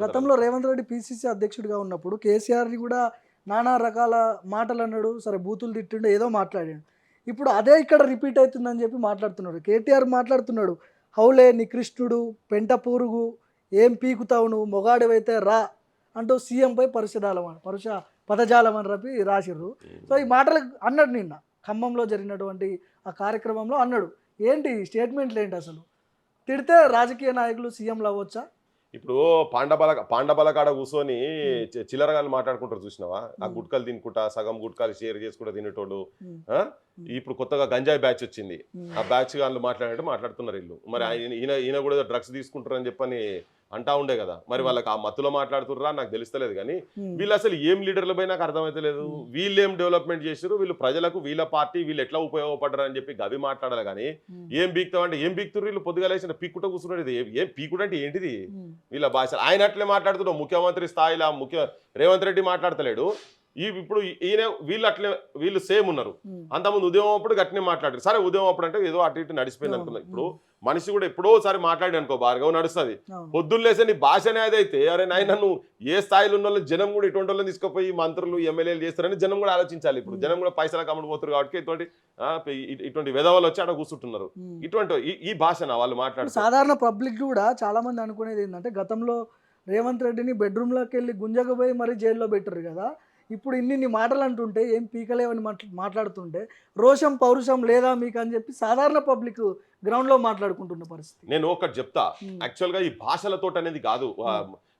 గతంలో రేవంత్ రెడ్డి పీసీసీ అధ్యక్షుడిగా ఉన్నప్పుడు కేసీఆర్ని కూడా నానా రకాల మాటలు అన్నాడు. సరే బూతులు తిట్టిండు ఏదో మాట్లాడాడు. ఇప్పుడు అదే ఇక్కడ రిపీట్ అవుతుందని చెప్పి మాట్లాడుతున్నాడు. కేటీఆర్ మాట్లాడుతున్నాడు. హౌలే నికృష్టుడు, పెంట పురుగు, ఏం పీకుతావు నువ్వు, మొగాడివైతే రా అంటూ సీఎంపై పరుష పదజాలం అని రపి రాసిర్రు. సో ఈ మాటలు అన్నాడు నిన్న ఖమ్మంలో జరిగినటువంటి ఆ కార్యక్రమంలో అన్నాడు. ఏంటి స్టేట్మెంట్లు ఏంటి అసలు? తిడితే రాజకీయ నాయకులు సీఎంలు అవ్వచ్చా? ఇప్పుడు పాండబల కాడ కూర్చొని చిల్లరగాళ్ళు మాట్లాడుకుంటారు చూసినావా? ఆ గుట్కలు తినుకుంటా సగం గుట్కాలు షేర్ చేసుకుంటా తినేటోళ్ళు. ఇప్పుడు కొత్తగా గంజాయి బ్యాచ్ వచ్చింది. ఆ బ్యాచ్ వాళ్ళు మాట్లాడినట్టు మాట్లాడుతున్నారు వీళ్ళు. మరి ఈయన కూడా డ్రగ్స్ తీసుకుంటారని చెప్పని అంటా ఉండే కదా. మరి వాళ్ళకి ఆ మత్తులో మాట్లాడుతుర్రా నాకు తెలుస్తలేదు. కానీ వీళ్ళు అసలు ఏం లీడర్ల పై నాకు అర్థమైతలేదు. వీళ్ళు ఏం డెవలప్మెంట్ చేసారు, వీళ్ళు ప్రజలకు వీళ్ళ పార్టీ వీళ్ళు ఎట్లా ఉపయోగపడరు అని చెప్పి గవి మాట్లాడాలి. కానీ ఏం పీక్తావు అంటే ఏం పీక్తురు వీళ్ళు? పొద్దుగా లేచిన పీక్కుట కూర్చున్నాడు. ఇది ఏం పీకుడు అంటే ఏంటిది? వీళ్ళ భాష ఆయన అట్లే మాట్లాడుతున్నావు. ముఖ్యమంత్రి స్థాయిలో రేవంత్ రెడ్డి మాట్లాడతలేడు. ఇప్పుడు వీళ్ళు సేమ్ ఉన్నారు. అంతకుముందు ఉదయం అప్పుడు గట్టినే మాట్లాడారు. సరే ఉదయం అప్పుడు అంటే ఏదో అటు ఇటు నడిచిపోయింది అనుకున్నా. ఇప్పుడు మనిషి కూడా ఎప్పుడోసారి మాట్లాడి అనుకో భార్గవ్ నడుస్తుంది. పొద్దున్న లేసే నీ భాష అనేది అయితే అరే నాయన నువ్వు ఏ స్థాయిలో ఉన్న వాళ్ళని జనం కూడా ఇటువంటి వాళ్ళని తీసుకుపోయి మంత్రులు ఎమ్మెల్యేలు చేస్తారని జనం కూడా ఆలోచించాలి. ఇప్పుడు జనం కూడా పైసలకు అమ్ముడుపోతారు కాబట్టి ఇటువంటి విధవాళ్ళు వచ్చి అక్కడ కూర్చుంటున్నారు. ఇటువంటి ఈ భాషన వాళ్ళు మాట్లాడుతారు. సాధారణ పబ్లిక్ కూడా చాలా మంది అనుకునేది ఏంటంటే గతంలో రేవంత్ రెడ్డిని బెడ్రూమ్లోకి వెళ్ళి గుంజకపోయి మరీ జైల్లో పెట్టారు కదా. ఇప్పుడు ఇన్ని మాటలు అంటుంటే ఏం పీకలేవని మాట్లాడుతుంటే రోషం పౌరుషం లేదా మీకు అని చెప్పి సాధారణ పబ్లిక్ గ్రౌండ్లో మాట్లాడుకుంటున్న పరిస్థితి. నేను ఒకటి చెప్తా. యాక్చువల్గా ఈ భాషలతో అనేది కాదు.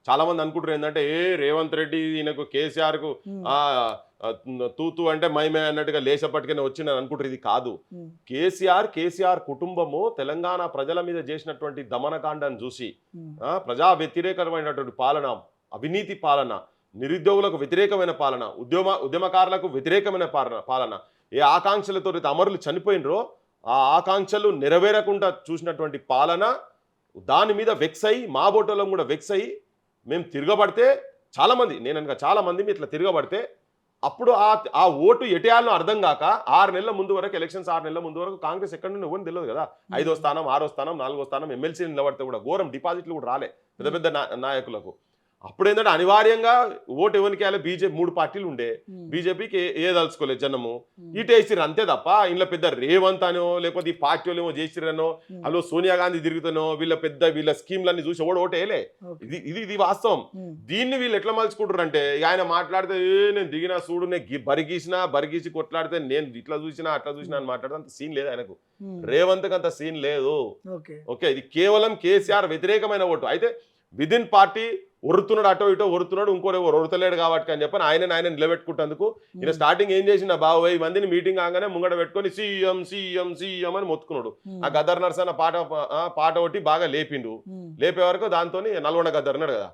చాలా మంది అనుకుంటారు ఏంటంటే రేవంత్ రెడ్డి ఈయనకు కేసీఆర్కు తూతు అంటే మైమే అన్నట్టుగా లేచపట్టుకుని వచ్చిందని అనుకుంటారు. ఇది కాదు. కేసీఆర్ కుటుంబము తెలంగాణ ప్రజల మీద చేసినటువంటి దమనకాండాన్ని చూసి ప్రజా వ్యతిరేకమైనటువంటి పాలన, అవినీతి పాలన, నిరుద్యోగులకు వ్యతిరేకమైన పాలన, ఉద్యమకారులకు వ్యతిరేకమైన పాలన, ఏ ఆకాంక్షలతో అమరులు చనిపోయినరో ఆ ఆకాంక్షలు నెరవేరకుండా చూసినటువంటి పాలన, దాని మీద వెక్స్ అయ్యి మా బోటోలం కూడా వెక్స్ అయ్యి మేము తిరగబడితే చాలామంది మీ ఇట్లా తిరగబడితే అప్పుడు ఆ ఓటు ఎటేయాలను అర్థం కాక 6 నెలల ముందు వరకు ఎలక్షన్స్ 6 నెలల ముందు వరకు కాంగ్రెస్ ఎక్కడి నుండి ఇవ్వని తెలియదు కదా. 5వ స్థానం 6వ స్థానం 4వ స్థానం ఎమ్మెల్సీ నిలబడితే కూడా ఘోరం డిపాజిట్లు కూడా రాలే పెద్ద పెద్ద నాయకులకు. అప్పుడు ఏంటంటే అనివార్యంగా ఓటు ఎవరికి వేయాలి? బీజేపీ 3 పార్టీలు ఉండే, బీజేపీకి దలుచుకోలేదు జనము. ఇటు వేసిర్రు అంతే తప్ప ఇంట్లో పెద్ద రేవంత్ అనో లేకపోతే ఈ పార్టీ వాళ్ళు ఏమో చేసిరనో అలో సోనియా గాంధీ తిరుగుతానో వీళ్ళ స్కీమ్లన్నీ చూసి ఓటు వేయలే. ఇది వాస్తవం. దీన్ని వీళ్ళు ఎట్లా మలుచుకుంటారు అంటే ఆయన మాట్లాడితే నేను దిగినా చూడు, నేను బరిగీసి కొట్లాడితే నేను ఇట్లా చూసినా అట్లా చూసినా అని మాట్లాడితే అంత సీన్ లేదు ఆయనకు. రేవంత్కి అంత సీన్ లేదు. ఓకే, ఇది కేవలం కేసీఆర్ వ్యతిరేకమైన ఓటు. అయితే విదిన్ పార్టీ ఒరుతున్నాడు, అటో ఇటో ఒరుతున్నాడు, ఇంకోటి ఒరుతలేడు కాబట్టి అని చెప్పని ఆయన నిలబెట్టుకుంటేందుకు ఈయన స్టార్టింగ్ ఏం చేసిన బాబు 1000 మందిని మీటింగ్ కాగానే ముంగడ పెట్టుకొని సీఎం సీఎం సీఎం అని మొత్తుకున్నాడు. ఆ గద్దర్ నర్సన్న పాట ఒకటి బాగా లేపిండు. లేపే వరకు దాంతో నల్గొండ గద్దర్ అన్నాడు కదా,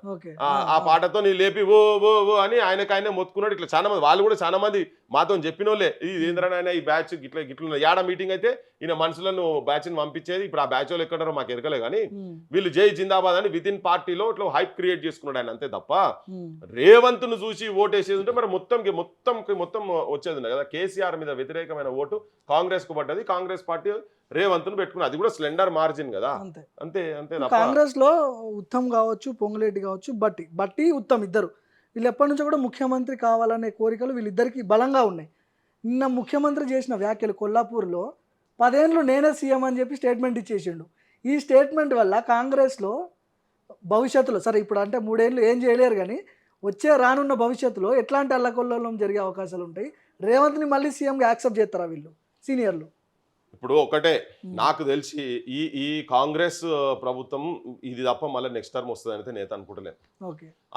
ఆ పాటతో నీ లేపి ఓ ఓ ఓ అని ఆయనకు మొత్తుకున్నాడు. ఇట్లా చాలా మంది వాళ్ళు కూడా చాలా మంది మాతో చెప్పిన వాళ్ళే ఇది ఏంద్రనైనా ఈ బ్యాచ్ గిట్ల యాడ మీటింగ్ అయితే ఈయన మనుషులను బ్యాచ్ని పంపించేది. ఇప్పుడు ఆ బ్యాచ్ వాళ్ళు ఎక్కడారో మాకు ఎరకలే కానీ వీళ్ళు జై జిందాబాద్ అని విత్ ఇన్ పార్టీలో ఇట్లా హైప్ క్రియేట్ చేసుకున్నాడు ఆయన, అంతే తప్ప రేవంత్ ను చూసి ఓటు వేసేది ఉంటే మరి మొత్తం వచ్చేది కదా. కేసీఆర్ మీద వ్యతిరేకమైన ఓటు కాంగ్రెస్ కు పడ్డది. కాంగ్రెస్ పార్టీ రేవంత్ ను పెట్టుకున్నది. అది కూడా స్లెండర్ మార్జిన్ కదా. అంతే. కాంగ్రెస్ లో ఉత్తమ్ కావచ్చు, పొంగులేటి కావచ్చు, బట్టి ఉత్తమ్ ఇద్దరు వీళ్ళు ఎప్పటి నుంచో కూడా ముఖ్యమంత్రి కావాలనే కోరికలు వీళ్ళిద్దరికి బలంగా ఉన్నాయి. నిన్న ముఖ్యమంత్రి చేసిన వ్యాఖ్యలు కొల్లాపూర్లో 10 ఏళ్ళు నేనే సీఎం అని చెప్పి స్టేట్మెంట్ ఇచ్చేసిండు. ఈ స్టేట్మెంట్ వల్ల కాంగ్రెస్లో భవిష్యత్తులో సరే ఇప్పుడు అంటే 3 ఏళ్ళు ఏం చేయలేరు కానీ రానున్న భవిష్యత్తులో ఎట్లాంటి అల్లకొల్లోలం జరిగే అవకాశాలు ఉంటాయి? రేవంత్ని మళ్ళీ సీఎంగా యాక్సెప్ట్ చేస్తారా వీళ్ళు సీనియర్లు? ఇప్పుడు ఒకటే నాకు తెలిసి ఈ కాంగ్రెస్ ప్రభుత్వం ఇది తప్ప మళ్ళీ నెక్స్ట్ టర్మ్ వస్తుంది అయితే నేను అనుకుంటలేను.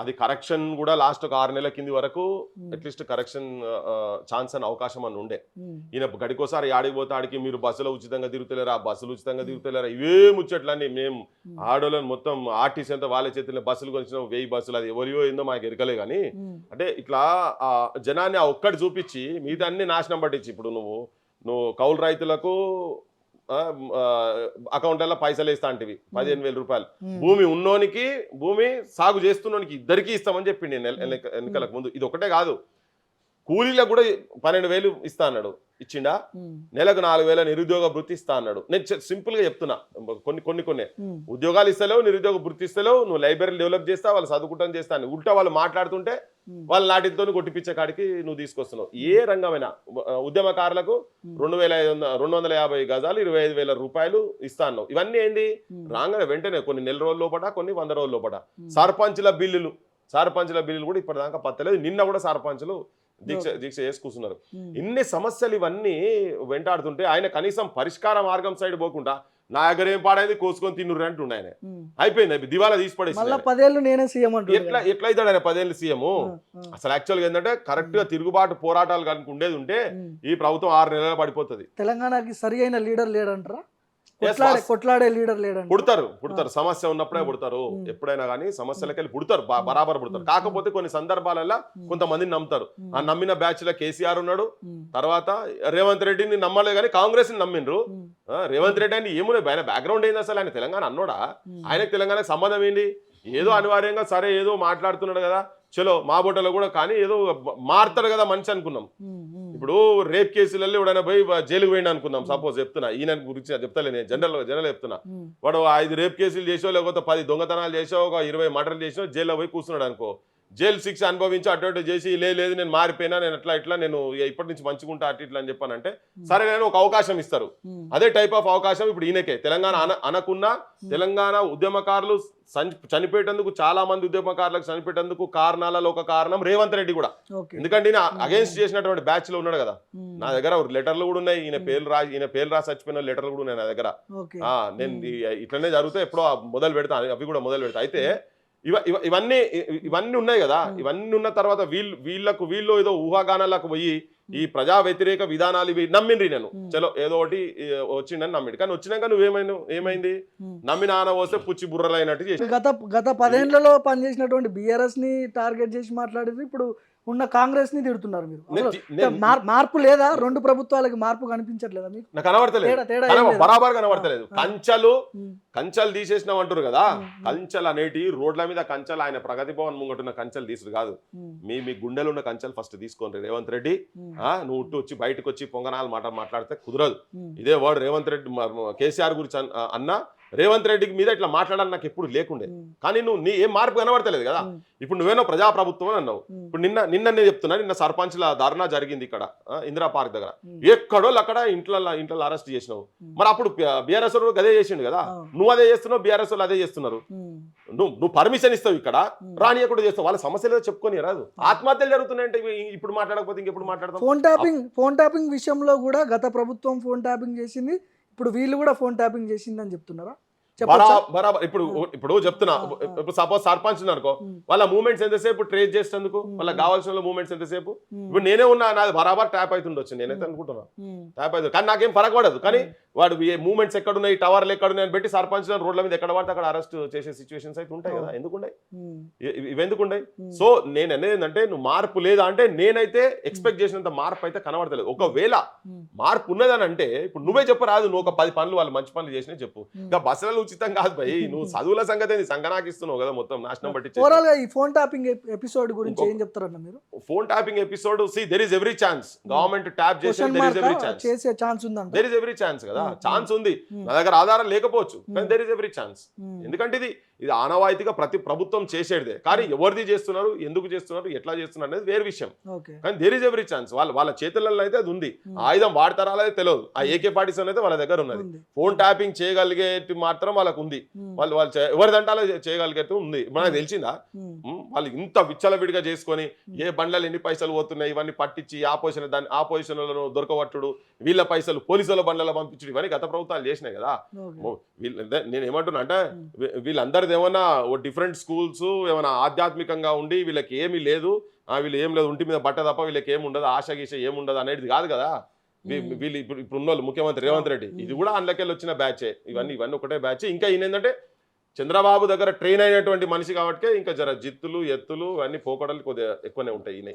అది కరెక్షన్ కూడా లాస్ట్ 6 నెలల కింది వరకు అట్లీస్ట్ కరెక్షన్ ఛాన్స్ అని అవకాశం అని ఉండే. ఈయన గడికోసారి ఆడికి పోతే ఆడికి మీరు బస్సులో ఉచితంగా తిరుగుతలేరా, బస్సులు ఉచితంగా తిరుగుతలేరా, ఇవే ముచ్చట్లన్నీ మేము ఆడోళ్ళని మొత్తం ఆర్టీసీ అంతా వాళ్ళ చేతుల్లో బస్సులు కొనిచిన 1000 బస్సులు అది ఎవరియో ఏందో మాకు ఎరకలే. కానీ అంటే ఇట్లా జనాన్ని ఆ ఒక్కటి చూపించి మిగతా అన్ని నాశనం పట్టించి ఇప్పుడు నువ్వు కౌలు రైతులకు అకౌంట్లలో పైసలు వేస్తా అంటివి 15,000 రూపాయలు. భూమి ఉన్నోనికి భూమి సాగు చేస్తున్నోనికి ఇద్దరికి ఇస్తామని చెప్పిండి ఎన్నికలకు ముందు. ఇది ఒకటే కాదు, కూలీలకు కూడా 12,000 ఇస్తా అన్నాడు, ఇచ్చిండా? నెలకు 4,000 నిరుద్యోగ భృతి ఇస్తా అన్నాడు. నేను సింపుల్ గా చెప్తున్నా, కొన్ని ఉద్యోగాలు ఇస్తలేవు, నిరుద్యోగ భృతి ఇస్తలేవు, నువ్వు లైబ్రరీ డెవలప్ చేస్తా, వాళ్ళు చదువుకుంటాం చేస్తా అని ఉల్టా వాళ్ళు మాట్లాడుతుంటే వాళ్ళ నాటితో కొట్టిపించే కాడికి నువ్వు తీసుకొస్తున్నావు. ఏ రంగమైనా ఉద్యమకారులకు 250 గజాలు 25,000 రూపాయలు ఇస్తా అన్నావు. ఇవన్నీ ఏంది? రాగానే వెంటనే కొన్ని నెల రోజుల లోపట, కొన్ని 100 రోజుల లోపట. సర్పంచుల బిల్లులు కూడా ఇప్పటిదాకా పత్తలేదు. నిన్న కూడా సర్పంచులు దీక్ష చేసి కూర్చున్నారు. ఇన్ని సమస్యలు ఇవన్నీ వెంటాడుతుంటే ఆయన కనీసం పరిష్కార మార్గం సైడ్ పోకుండా నా దగ్గర ఏం పాడైంది కోసుకొని తిన్నురు అంటుండే ఆయన. అయిపోయింది, దివాలా తీసి పడేసి. 10 ఏళ్ళు నేనే సీఎం అంటాడు. ఎట్లా అవుతాడు ఆయన 10 ఏళ్ళు సీఎం? అసలు యాక్చువల్ గా ఏంటంటే కరెక్ట్ గా తిరుగుబాటు పోరాటాలు కనుక ఉండేది ఉంటే ఈ ప్రభుత్వం 6 నెలలు పడిపోతుంది. తెలంగాణకి సరి అయిన లీడర్ లేడంటారా? కొట్లాడే లీడర్ లేడంట. పుడతారు సమస్య ఉన్నప్పుడే పుడతారు. ఎప్పుడైనా కానీ సమస్యలకి వెళ్ళి పుడతారు, బరాబర్ పుడతారు. కాకపోతే కొన్ని సందర్భాలలో కొంతమందిని నమ్ముతారు. ఆ నమ్మిన బ్యాచ్ లో కేసీఆర్ ఉన్నాడు, తర్వాత రేవంత్ రెడ్డిని నమ్మలే కానీ కాంగ్రెస్ ని నమ్మిండ్రు. రేవంత్ రెడ్డి అని ఏమున్నాయి, ఆయన బ్యాక్గ్రౌండ్ ఏంది అసలు? ఆయన తెలంగాణ అన్నోడా? ఆయనకు తెలంగాణకు సంబంధం ఏంటి? ఏదో అనివార్యంగా సరే ఏదో మాట్లాడుతున్నాడు కదా, చలో మా బొట్టలో కూడా, కానీ ఏదో మారుతాడు కదా మనిషి అనుకున్నాం. ఇప్పుడు రేప్ కేసులలో ఎవడైనా పోయి జైలుకు పోయింది అనుకుందాం, సపోజ్ చెప్తున్నా, ఈయన గురించి చెప్తాలే, నేను జనరల్ చెప్తున్నా. వాడు 5 రేప్ కేసులు చేసో, లేకపోతే 10 దొంగతనాలు చేసో, ఒక 20 మర్డర్లు చేసో జైల్లో పోయి కూర్చున్నాడు అనుకో, జైలు శిక్ష అనుభవించి అటు చేసి లేదు నేను మారిపోయినా, నేను ఇట్లా నేను ఇప్పటి నుంచి మంచిగుంటా ఇట్లా అని చెప్పానంటే సరే నేను ఒక అవకాశం ఇస్తారు. అదే టైప్ ఆఫ్ అవకాశం ఇప్పుడు ఈయనకే. తెలంగాణ అనకున్నా తెలంగాణ ఉద్యమకారులు చనిపోయేటందుకు, చాలా మంది ఉద్యమకారులకు చనిపోయేటందుకు కారణాలలో ఒక కారణం రేవంత్ రెడ్డి కూడా. ఎందుకంటే ఈయన అగేన్స్ట్ చేసినటువంటి బ్యాచ్ లో ఉన్నాడు కదా. నా దగ్గర లెటర్లు కూడా ఉన్నాయి, ఈయన పేర్లు రాసి చచ్చిపోయిన లెటర్లు కూడా ఉన్నాయి నా దగ్గర. నేను ఇట్లనే జరుగుతా ఎప్పుడో మొదలు పెడతా, అవి కూడా మొదలు పెడతా. అయితే ఇవన్నీ ఉన్నాయి కదా. ఇవన్నీ ఉన్న తర్వాత వీళ్ళు ఏదో ఊహాగానాలకు పోయి ఈ ప్రజా వ్యతిరేక విధానాలు ఇవి నమ్మిండ్రి. నేను చలో ఏదో ఒకటి వచ్చిండని నమ్మిండు, కానీ వచ్చినాక ఏమైంది? నమ్మిన ఆన వస్తే పుచ్చి బుర్రలు అయినట్టు చేసి గత 10 ఏళ్లలో పనిచేసినటువంటి బీఆర్ఎస్ ని టార్గెట్ చేసి మాట్లాడేది ఇప్పుడు ఉన్న కాంగ్రెస్ ని తిడుతున్నారు మీరు. మార్పు లేదా? 2 ప్రభుత్వాలకి మార్పు కనిపించట్లేదా మీకు? నాకు కనబడతలేదు, బరాబర్ కనబడతలేదు. కంచెలు తీసేసినాం అంటారు కదా. కంచెలు అనేటి రోడ్ల మీద కంచెలు, ఆయన ప్రగతి భవన్ ముంగటున్న కంచెలు తీసుడు కాదు, మీ గుండెలు ఉన్న కంచెలు ఫస్ట్ తీసుకోండి. రేవంత్ రెడ్డి నువ్వు వచ్చి బయటకు వచ్చి పొంగనాలు మాట్లాడితే కుదరదు. ఇదే వాడు రేవంత్ రెడ్డి కేసీఆర్ గురించి అన్నా, రేవంత్ రెడ్డికి మీద ఇట్లా మాట్లాడాలి నాకు ఎప్పుడు లేకుండే. కానీ నువ్వు ఏం మార్పు కనబడతలేదు కదా. ఇప్పుడు నువ్వేనో ప్రజాప్రభుత్వం అని అన్నావు. ఇప్పుడు నిన్న నేను చెప్తున్నా, నిన్న సర్పంచ్ల ధర్నా జరిగింది ఇక్కడ ఇందిరా పార్క్ దగ్గర. ఎక్కడో అక్కడ ఇంట్లో అరెస్ట్ చేసినావు. మరి అప్పుడు బీఆర్ఎస్ అదే చేసిండు కదా, నువ్వు అదే చేస్తున్నావు, బీఆర్ఎస్ అదే చేస్తున్నారు. నువ్వు పర్మిషన్ ఇస్తావు, ఇక్కడ రానియకుండా చేస్తావు. వాళ్ళ సమస్యలు చెప్పుకొని రాదు. ఆత్మహత్యలు జరుగుతున్నాయంటే ఇప్పుడు మాట్లాడకపోతే ఇంకెప్పుడు మాట్లాడతాం? ఫోన్ ట్యాపింగ్ విషయంలో కూడా గత ప్రభుత్వం ఫోన్ ట్యాపింగ్ చేసింది, ఇప్పుడు వీళ్ళు కూడా ఫోన్ ట్యాపింగ్ చేసిందని చెప్తున్నారా? బరాబర్. ఇప్పుడు చెప్తున్నా, ఇప్పుడు సపోజ్ సర్పంచ్ అనుకో, వాళ్ళ మూమెంట్స్ ఎంతసేపు ట్రేస్ చేసేందుకు, వాళ్ళకి కావాల్సిన మూమెంట్స్ ఎంతసేపు. ఇప్పుడు నేనే ఉన్నా, నాది బరాబర్ ట్యాప్ అవుతుండొచ్చు, నేనైతే అనుకుంటున్నా ట్యాప్ అవుతుంది, కానీ నాకేం ఫరక్ పడదు. కానీ వాడు మూమెంట్స్ ఎక్కడున్నాయి, టవర్లు ఎక్కడున్నాయి పెట్టి సర్పంచ్ రోడ్ల మీద ఎక్కడ పడితే అక్కడ అరెస్ట్ చేసే సిచ్యువేషన్స్ అయితే ఉంటాయి కదా. ఎందుకుంటాయి ఇవి? ఎందుకుంటాయి? సో నేను అనేది ఏంటంటే, నువ్వు మార్పు లేదా అంటే, నేనైతే ఎక్స్పెక్ట్ చేసినంత మార్పు అయితే కనబడతలేదు. ఒకవేళ మార్పు ఉన్నదని అంటే ఇప్పుడు నువ్వే చెప్పరాదు, నువ్వు ఒక 10 పనులు వాళ్ళు మంచి పనులు చేసినా చెప్పు. ఇంకా బస్సులలో ఉచితం కాదు భయ్, నువ్వు చదువుల సంగతి సంగనాకిస్తున్నావు కదా, మొత్తం నాశనం పట్టి. ఈ ఫోన్ ట్యాపింగ్ ఎపిసోడ్ గురించి ఏం చెప్తారన్న మీరు? Phone tapping episode there is every chance government tap చేసే there is every chance చేసే ఛాన్స్ ఉందంట. there is every chance కదా, ఛాన్స్ ఉంది. నా దగ్గర ఆధారం లేకపోవచ్చు, కానీ there is every chance. ఎందుకంటే ఇది ఆనవాయితీగా ప్రతి ప్రభుత్వం చేసేదే. కానీ ఎవరిది చేస్తున్నారు, ఎందుకు చేస్తున్నారు, ఎట్లా చేస్తున్నారు అనేది వేరే విషయం. కానీ there is every chance. వాళ్ళ చేతులలో అయితే అది ఉంది. ఆయుధం వాడతారా అనేది తెలియదు. ఆ AK-47 అయితే వాళ్ళ దగ్గర ఉన్నది. ఫోన్ ట్యాపింగ్ చేయగలిగే మాత్రం వాళ్ళకు ఉంది. వాళ్ళు ఎవరిదంటాలో చేయగలిగేట్టు ఉంది. మనకు తెలిసిందా? వాళ్ళు ఇంత విచ్చలవిడిగా చేసుకొని ఏ బండ్లలో ఎన్ని పైసలు పోతున్నాయి ఇవన్నీ పట్టించి ఆ పొజిషన్లను దొరకబట్టుడు, వీళ్ళ పైసలు పోలీసుల బండ్లలో పంపించుడు, ఇవన్నీ గత ప్రభుత్వాలు చేసినాయి కదా. నేను ఏమంటున్నా అంటే, వీళ్ళందరిది ఏమన్నా డిఫరెంట్ స్కూల్స్ ఏమైనా ఆధ్యాత్మికంగా ఉండి వీళ్ళకి ఏమీ లేదు, వీళ్ళు ఏం లేదు, ఒంటి మీద బట్ట తప్ప వీళ్ళకి ఏముండదు, ఆశ గీష ఏముండదు అనేది కాదు కదా. వీళ్ళు ఇప్పుడు ఉన్నోళ్ళు ముఖ్యమంత్రి రేవంత్ రెడ్డి, ఇది కూడా అందులోకెళ్ళి వచ్చిన బ్యాచే. ఇవన్నీ ఒకటే బ్యాచ్. ఇంకా ఈయన ఏంటంటే చంద్రబాబు దగ్గర ట్రైన్ అయినటువంటి మనిషి కాబట్టి ఇంకా జర జిత్తులు ఎత్తులు అన్ని పోకడలు కొద్దిగా ఎక్కువనే ఉంటాయి ఈయన.